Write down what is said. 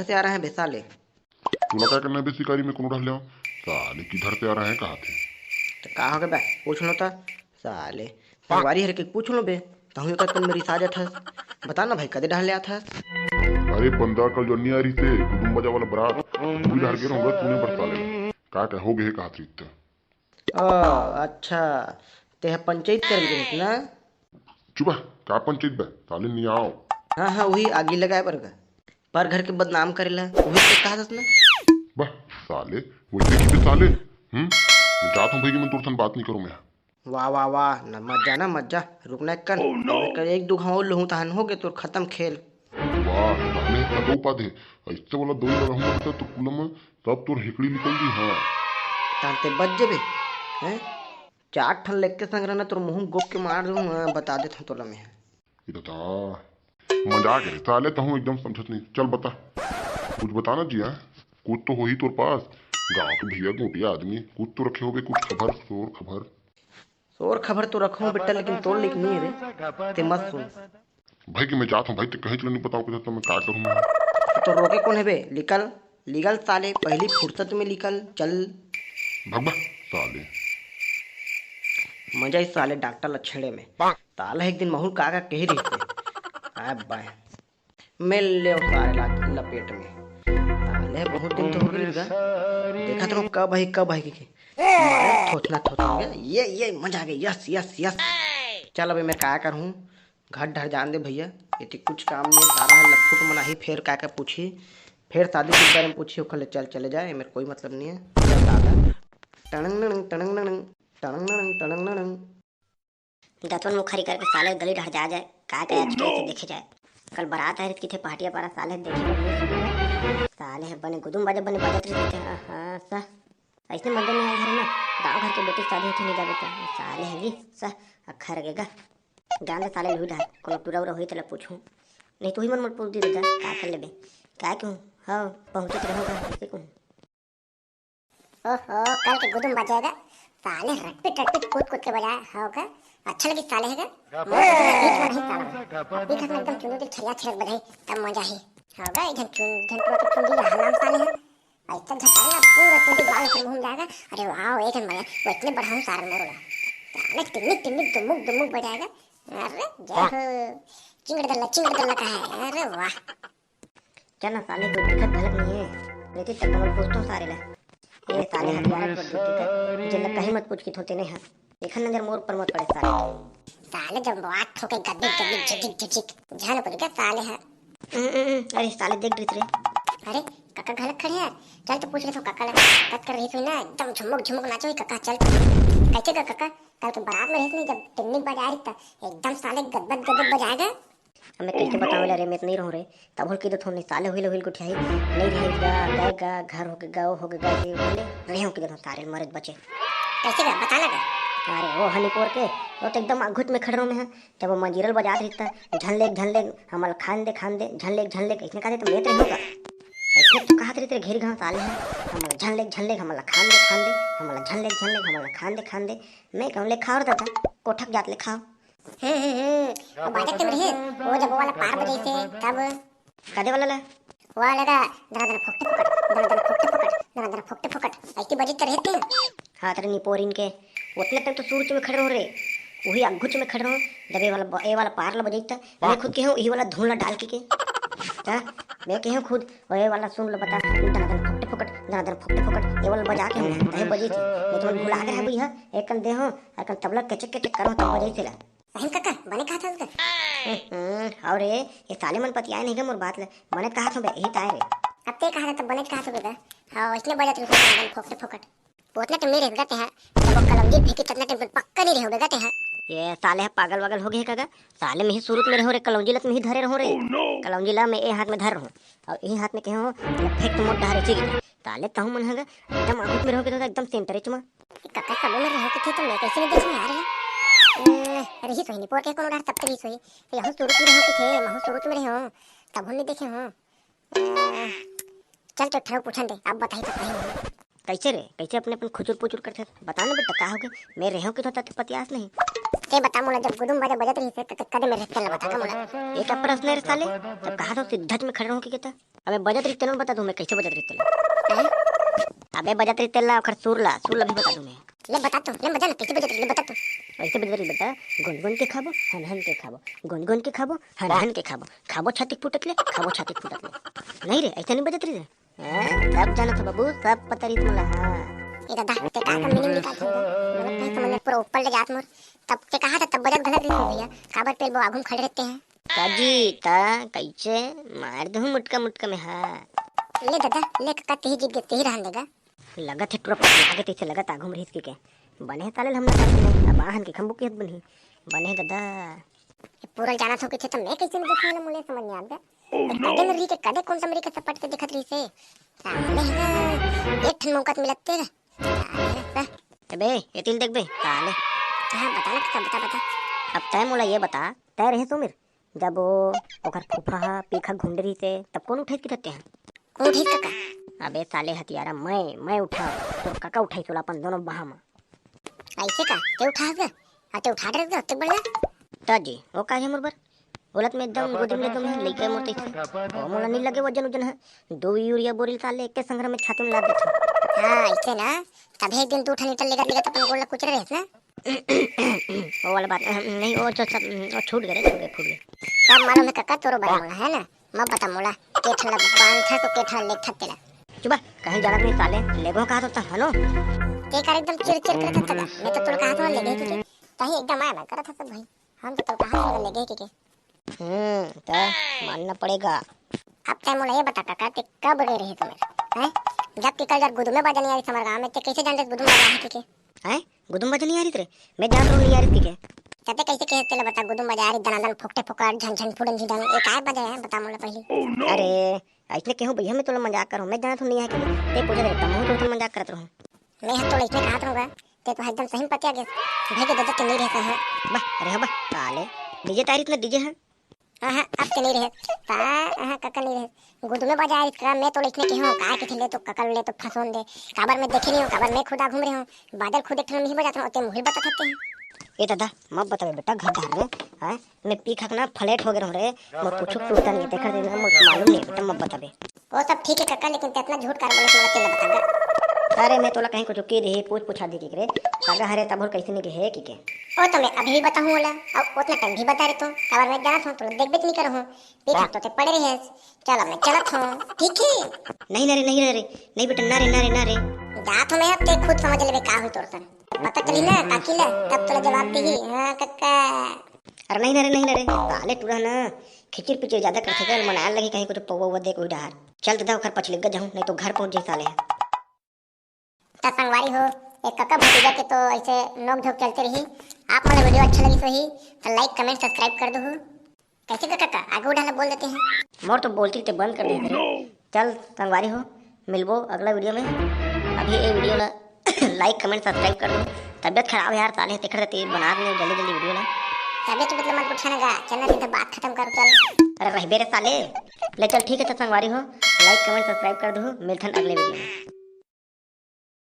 से आ रहे हैं बे साले? तोला क्या करना है बे शिकारी में कोनो ढल साले किधर से आ रहे हैं कहाँ थे? तो का हो गए बे? पूछ लो तो साले संगवारी हर के पूछ लो बे। तहु का तुम मेरी साजत है। बता ना भाई कदे ढल था? अरे बंदा कल जन्नी आ रही से गुडुम बजा वाला बारात तू ढल के रहूंगा तूने बरसा लेना का हो गए कहाँ थी ओ अच्छा, ते है पंचायत कर गए ना? चुप का पंचायत बे साले नहीं आओ। हाँ हाँ वही आगे लगाए पर घर के बदनाम करेला वही तो कहा था ना। बह साले वैसे की साले मैं जाता हूँ भाई कि मैं तुरंत बात नहीं करूँ मैं। वाह वाह वाह न मत जा रुकना एक कन कर एक दो घाव लहू तहन हो गए तो खत्म खेल। वाह साले दो पद है इससे वाला दो ही लगाऊंगा बेटा तो कुलम तब तोर हिकड़ी निकल गई। हाँ तानते बच जेबे हैं? चार ठन लेग के संग रहना तो मुंह गोप के मार दूँ। बता देता हूँ तोला मैं। बता मजाक है साले तो हूँ एकदम समझत नहीं। चल बता कुछ बताना जी। हाँ कुछ तो हो ही तोर पास गाँव के भैया गोटिया आदमी कुछ तो रखे हो बे कुछ खबर शोर खबर। शोर खबर तो रखूँ बेटा लेकिन तोड़ लिख नहीं है रे। ते मत सुन भाई कि मैं जाता हूँ भाई तो कहीं चलो नहीं बताओ कुछ तो मैं क्या करूँ मैं। तो रोके कौन है बे? निकल निकल साले पहली फुर्सत में निकल चल। भगवा साले मजा इस साले डॉक्टर लक्षणे में साला एक दिन महू काका कह रही थे आए बाय मिल ले सारे लपेट में। साले बहुत दिन तो हो गई देखा तो कब है कि मारे थोथना थोथना हो गया। ये मजा आ गया। यस यस यस चल अबे मैं क्या करूँ? घर ढर जान दे भैया ये कुछ काम नहीं। सारा लफुट मनाही फिर क्या पूछी फिर शादी के बारे में पूछी ओखले चल चले जाए मेरे कोई मतलब नहीं है। चल दादा टणंग नणंग टणंग नणंग टणंग नणंग टणंग नणंग दतवन मुखरी करके साले गली ढह जा जाए का आज कैसे देखे जाए। कल बारात है किथे पार्टिया पारा साले देखे साले है बने गुदुम बाजे बने बजत रहे। हां सा ऐसे मंदिर में आए घर ना गांव घर के बेटी शादी होती नहीं जाबे तो साले है जी सा अखर गेगा जान दे साले लुई ढा कोनो टूरा उरा होई तला पूछूं नहीं तू ही मन मत पूछ दी जा का कर लेबे का क्यों। हां पहुंचे रहोगा ऐसे को ओहो कल के गुदुम बजाएगा साले रटपिट कूद कूद के बजाया होगा अच्छा लगी साले हैगा नहीं साला एकदम चुनो के छया छलक बजाई तब मजा ही होगा। इधर पूरा तो चुंडी हलाम साले है ऐसा झटाएगा पूरा चुंडी बाल पर घूम जाएगा। अरे वाह एक मजा वो इतने बढ़ाऊं सारा मोरला साले टिनिक दुमुक बजाएगा। अरे जय हो चिंगड़ दल्ला का है। अरे वाह चल ना साले कोई दिक्कत गलत नहीं है लेकिन तक मैं पूछता हूं सारे ला ये साले हथियार पर दिक्कत जिन कहीं मत पूछ के होते नहीं है देखन नजर मोर पर मत पड़े साले जब बात ठोके गद्दे झिक जान पड़ गया साले है। अरे साले देख रहे अरे काका गलत खड़े हैं चल तो पूछ ले तो काका कट कर रही थी ना एकदम झुमक नाचो काका चल कैसे का काका कल तो बारात में रहती जब टिन्नी बजा रही था एकदम साले गदबद बजाएगा। मैं कैसे बताऊं रे मैं नहीं रहूं रे तब होल की तो थोड़ी साले होइल को ठियाई नहीं रहेगा गएगा घर होके गाओ होके गाए बोले रहूं के तो सारे मरद बचे कैसे का बता लगा। अरे वो हनीपुर के वो तो एकदम अघुट में खड़े में है जब वो मंजीरल बजा रही था झन ले हमारा खान दे झन ले इसने कहा तो लेते होगा ऐसे तो कहा तेरे घेर गांव साले है हमारा झन ले हमारा खान दे हमारा झन ले हमारा खान दे मैं कहूं ले खाओ दादा कोठक जात ले खाओ। वो बाजा क्यों रही वो जब वो वाला पार बजे से तब कदे वाला ला वो लगा दरा फोकटे फकट ऐसी बजे तो रहते हैं। हाँ तेरे निपोरिन के उतने तक तो सूरज में खड़े रहो रे वही अगुच में खड़े रहो जब ये वाला पार ला बजाता मैं खुद के हूँ ये वाला धूल डाल के क्या मैं के हूँ खुद और ये वाला सुन लो बता दरा फोकटे फकट ये वाला बजा के हूँ तहे बजी थी ये तो भुला गया है भैया एक कन दे हो एक कन तबला कचक करो तब बजी थी ला सही काका बने कहा था उसका और ये साले मन पति आए नहीं मोर बात ले मैंने कहा था यही ताए रे अब ते कहा था बने कहा था बेटा। हां इसने बजा तो फोकटे फकट पोतले तो मेरे गते हैं जब कलंजी फेंके ततले तो पक्का नहीं रहो गते हैं ये साले पागल वगल हो गए काका साले में ही शुरू में रहो रे कलंजी लत में ही धरे रहो रे कलंजी ला में ए हाथ में धर रहो और यही हाथ में के हो फेंक तो मोट धारे चीज साले कहूं मन हैगा एकदम आंख में रहो के तो एकदम सेंटर चमा काका सब में रहो के तो मैं कैसे नहीं देखूं यार अरे ही सोई नहीं पोर के कोनो डार तब तक ही सोई तो यहां शुरू में रहो के थे महु शुरू में रहो तब हमने देखे हो चल तो ठहर पूछन दे अब बताई तो कहीं कैसे रे, कैसे अपने अपन खुचुर पुचुर करते बता ना बेटा, का हो गए मैं रहूं कि तो तक पतियास नहीं ते बता मोला जब गुदुम बाजा बजत रही से त कदे मेरे चल बता का मोला। एक प्रश्न रे साले, तब कहा तो सिद्धत में खड़े रहूं कि कहता अबे बजत रही तेल बता दूं मैं कैसे बजत रही तेल। अबे बजत रही तेल और सुरला सुरला भी बता दूं मैं। ले बता तू, ले बता ना कैसे बजत रही, ले बता तू। ऐसे बजत रही बेटा, गुनगुन के खाबो हन के खाबो, गुनगुन के खाबो हन के खाबो, खाबो छाती फुटक ले खाबो छाती फुटक ले। नहीं रे ऐसा नहीं बजत रही रे, सब जाना था बाबू, सब पता रही तुमला। हां ए दादा ते का मीनिंग निकाल दे, मतलब नहीं समझ पूरा ऊपर ले जात मोर। तब ते कहा था तब बजट गलत रही भैया, काबर पे वो आगुम खड़े रहते हैं। काजी ता कैसे मार दूं मुटका मुटका में। हां ले दादा ले का ते जीत के ही रहन देगा। लगत है टुरप आगे पीछे लगत आगुम रही के बने ताले हमने करते अब आहन के खंबू के बनी बने दादा। ये पूरा जाना था कि तो मैं कैसे नहीं देखने मुझे समझ नहीं आता। कदे में रही के कदे कौन सा मेरी के सपट के दिखत रही से साले है एक ठन मौका मिलते रे। अबे ये तिल देख बे ताले। हां बता ना क्या बता बता। अब तय मोला ये बता, तय रहे सुमिर जब ओकर फूफा पीखा घुंड रही से तब कौन उठे के रहते हैं। कौन ठीक काका? अबे साले हथियारा मैं उठा तो काका उठाई सोला अपन दोनों बाह में। ऐसे का ते उठा गया आते उठा दे गया ते बढ़िया। ताजी वो का है मुरबर बोलत में एकदम गोदी में एकदम लेके मोरते से ओ मोला नहीं लगे वजन वजन है 2 यूरिया बोरिल साले एक के संग्रह में छाती में लाद देते। हां ऐसे ना तब एक दिन तू उठा निकल लेगा तो अपन गोला कुछ रहे ना। वो वाला बात नहीं, वो जो छूट गए फूट गए। तब मालूम है काका तोरो बड़ा मोला है ना, मैं बता मोला के ठला बांध था तो के ठला लेख था तेरा। चुप कहीं जाना नहीं साले, लेगो कहा तो था हेलो ते कर एकदम चिर करता था। मैं तो तोड़ कहा था ले गए तुझे कहीं एकदम आया मैं करा था सब भाई। हम तो कहा ले गए के तो मानना पड़ेगा। अब टाइम मोला ये बता काका ते कब गए रहे तुम हैं जब के कल गुदुम में बाजा नहीं आ रही हमारे गांव में ते कैसे जान रहे गुदुम बाजा है के हैं गुदुम बाजा नहीं आ रही तेरे, मैं जान रहा हूं नहीं आ रही के तते कैसे कहते ले बता गुदुम बाजा आ रही दनादन फोकटे फोकट झन झन फुडन झिडन ये काय बाजा है बता मोला पहले। अरे ऐसे कहूं भैया मैं तोला मजाक कर रहा हूं, मैं जाना तो नहीं है कि ते पूछे रहता हूं तो मजाक करत रहूं। मैं तो इसमें कहा रहूंगा ते तो एकदम सही पतिया गया भाई के दादा के नहीं रहता है बा अरे बा साले डीजे तारी इतना डीजे है। हां अब के नहीं रहे पा हां काका नहीं रहे गुदुम में बाजा आ रही का मैं तो इसमें कहूं का के ले तो काका ले तो फसोन दे काबर में देखे नहीं हूं काबर मैं खुदा घूम रही हूं बादल खुद एक नहीं बजाता हूं ते मुहिल बता सकते हैं। ए दादा मत बतावे बेटा घर धार में हैं मैं पी खाना फ्लैट हो गया रे मैं कुछ पूछता नहीं देखा देना मुझे मालूम नहीं बेटा मत बतावे। वो सब ठीक है काका लेकिन ते इतना झूठ कर बोले मोला चल बतागा। अरे मैं तोला कहीं कुछ की रही पूछा दी के रे कागा हरे तब कैसे नहीं के है कि के ओ तो मैं अभी भी बताऊं वाला अब उतना टाइम भी बता रही तू काबर मैं जाना था तो देख बेच नहीं करहूं पीछा तो ते पड़े रहे चलो मैं चलत हूं ठीक है। नहीं रे नहीं बेटा ना रे जा तो मैं अब ते खुद समझ लेबे का हुई तोर सन पता चली ना काकी ला तब तोला जवाब दी हां काका। अरे नहीं रे साले टूरा ना खिचड़ पिचड़ ज्यादा करते कर मनाल लगी कहीं कुछ पवा दे कोई डहार चल दादा घर पछ लिख जाऊं नहीं तो घर पहुंच जाए साले। ता संगवारी हो एक काका भतीजा के तो ऐसे नोक झोंक चलते रही। आप मोला वीडियो अच्छा लगी तो ही तो लाइक कमेंट सब्सक्राइब कर दो। कैसे का काका आगे उठाना बोल देते हैं मोर तो बोलती थे बंद कर दे चल संगवारी हो मिलबो अगला वीडियो में। अभी ये वीडियो ला लाइक कमेंट सब्सक्राइब कर दो। तबियत खराब है यार साले देखते रहते बना दे जल्दी वीडियो ना तबियत मतलब मत पूछना गा चलना नहीं तो बात खत्म करो चल। अरे रहबे रे साले ले चल ठीक है तो संगवारी हो लाइक कमेंट सब्सक्राइब कर दो मिलते हैं अगले वीडियो में।